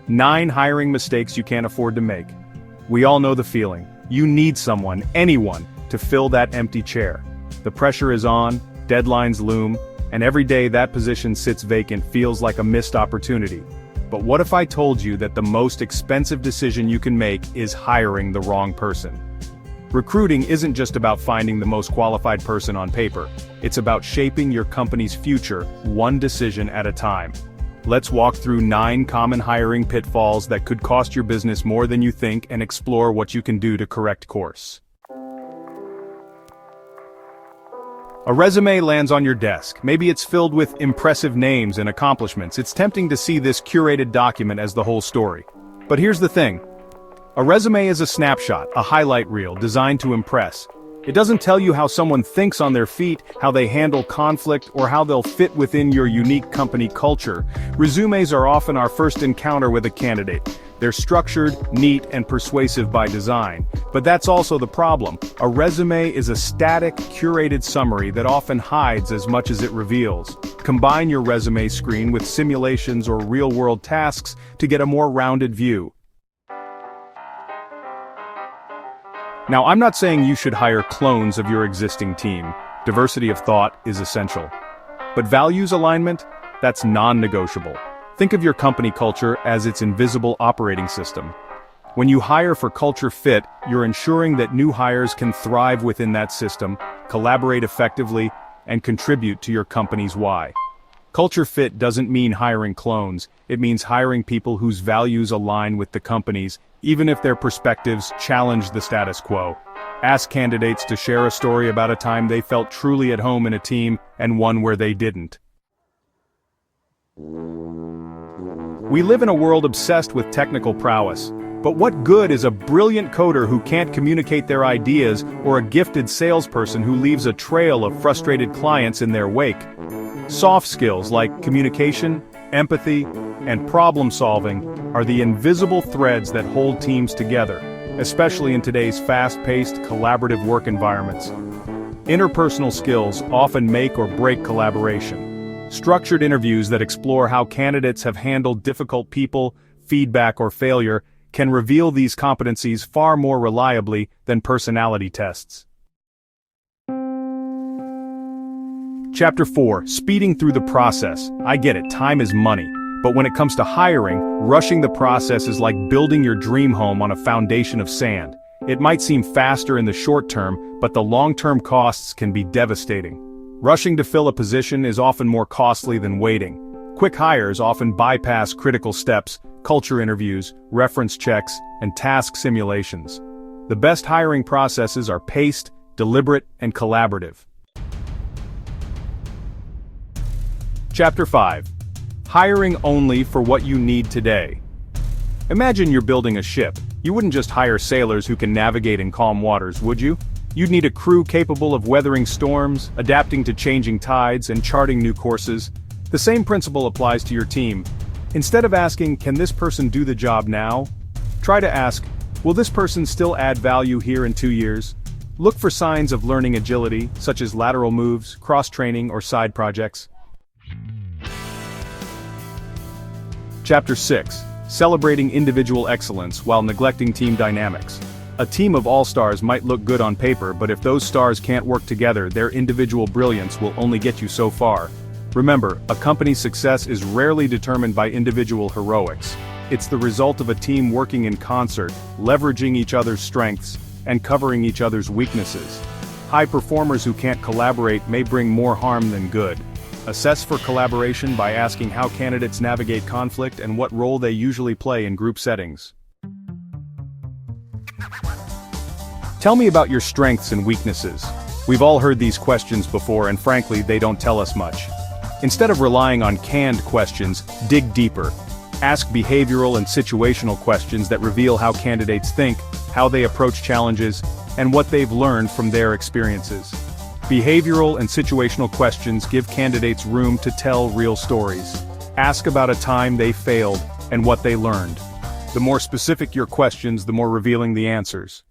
9 hiring mistakes you can't afford to make. We all know the feeling. You need someone, anyone, to fill that empty chair. The pressure is on, deadlines loom, and every day that position sits vacant feels like a missed opportunity. But what if I told you that the most expensive decision you can make is hiring the wrong person? Recruiting isn't just about finding the most qualified person on paper. It's about shaping your company's future, one decision at a time. Let's walk through 9 common hiring pitfalls that could cost your business more than you think and explore what you can do to correct course. A resume lands on your desk. Maybe it's filled with impressive names and accomplishments. It's tempting to see this curated document as the whole story. But here's the thing. A resume is a snapshot, a highlight reel designed to impress. It doesn't tell you how someone thinks on their feet, how they handle conflict, or how they'll fit within your unique company culture. Resumes are often our first encounter with a candidate. They're structured, neat, and persuasive by design. But that's also the problem. A resume is a static, curated summary that often hides as much as it reveals. Combine your resume screen with simulations or real-world tasks to get a more rounded view. Now, I'm not saying you should hire clones of your existing team. Diversity of thought is essential. But values alignment? That's non-negotiable. Think of your company culture as its invisible operating system. When you hire for culture fit, you're ensuring that new hires can thrive within that system, collaborate effectively, and contribute to your company's why. Culture fit doesn't mean hiring clones, it means hiring people whose values align with the company's, even if their perspectives challenge the status quo. Ask candidates to share a story about a time they felt truly at home in a team and one where they didn't. We live in a world obsessed with technical prowess. But what good is a brilliant coder who can't communicate their ideas or a gifted salesperson who leaves a trail of frustrated clients in their wake? Soft skills like communication, empathy, and problem-solving are the invisible threads that hold teams together, especially in today's fast-paced, collaborative work environments. Interpersonal skills often make or break collaboration. Structured interviews that explore how candidates have handled difficult people, feedback, or failure can reveal these competencies far more reliably than personality tests. Chapter 4, Speeding Through the Process. I get it, time is money. But when it comes to hiring, rushing the process is like building your dream home on a foundation of sand. It might seem faster in the short term, but the long-term costs can be devastating. Rushing to fill a position is often more costly than waiting. Quick hires often bypass critical steps, culture interviews, reference checks, and task simulations. The best hiring processes are paced, deliberate, and collaborative. Chapter 5. Hiring only for what you need today. Imagine you're building a ship. You wouldn't just hire sailors who can navigate in calm waters, would you? You'd need a crew capable of weathering storms, adapting to changing tides, and charting new courses. The same principle applies to your team. Instead of asking, "Can this person do the job now?" try to ask, "Will this person still add value here in 2 years?" Look for signs of learning agility, such as lateral moves, cross-training, or side projects. Chapter 6. Celebrating individual excellence while neglecting team dynamics. A team of all-stars might look good on paper, but if those stars can't work together, their individual brilliance will only get you so far. Remember, a company's success is rarely determined by individual heroics. It's the result of a team working in concert, leveraging each other's strengths, and covering each other's weaknesses. High performers who can't collaborate may bring more harm than good. Assess for collaboration by asking how candidates navigate conflict and what role they usually play in group settings. Tell me about your strengths and weaknesses. We've all heard these questions before, and frankly, they don't tell us much. Instead of relying on canned questions, dig deeper. Ask behavioral and situational questions that reveal how candidates think, how they approach challenges, and what they've learned from their experiences. Behavioral and situational questions give candidates room to tell real stories. Ask about a time they failed and what they learned. The more specific your questions, the more revealing the answers.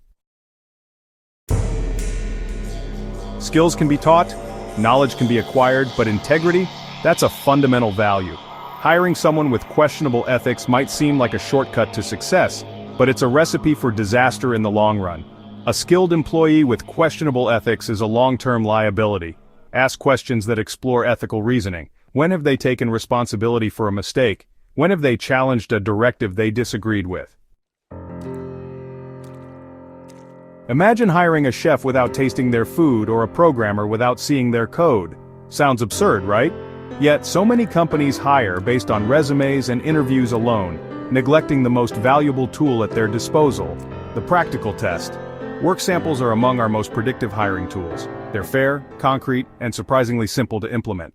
Skills can be taught, knowledge can be acquired, but integrity, that's a fundamental value. Hiring someone with questionable ethics might seem like a shortcut to success, but it's a recipe for disaster in the long run. A skilled employee with questionable ethics is a long-term liability. Ask questions that explore ethical reasoning. When have they taken responsibility for a mistake? When have they challenged a directive they disagreed with? Imagine hiring a chef without tasting their food or a programmer without seeing their code. Sounds absurd, right? Yet, so many companies hire based on resumes and interviews alone, neglecting the most valuable tool at their disposal, the practical test. Work samples are among our most predictive hiring tools. They're fair, concrete, and surprisingly simple to implement.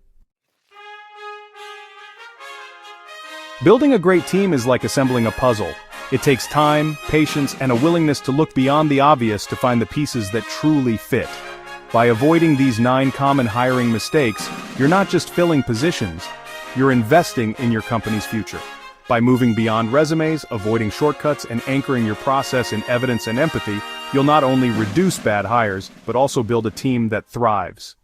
Building a great team is like assembling a puzzle. It takes time, patience, and a willingness to look beyond the obvious to find the pieces that truly fit. By avoiding these 9 common hiring mistakes, you're not just filling positions, you're investing in your company's future. By moving beyond resumes, avoiding shortcuts, and anchoring your process in evidence and empathy, you'll not only reduce bad hires, but also build a team that thrives.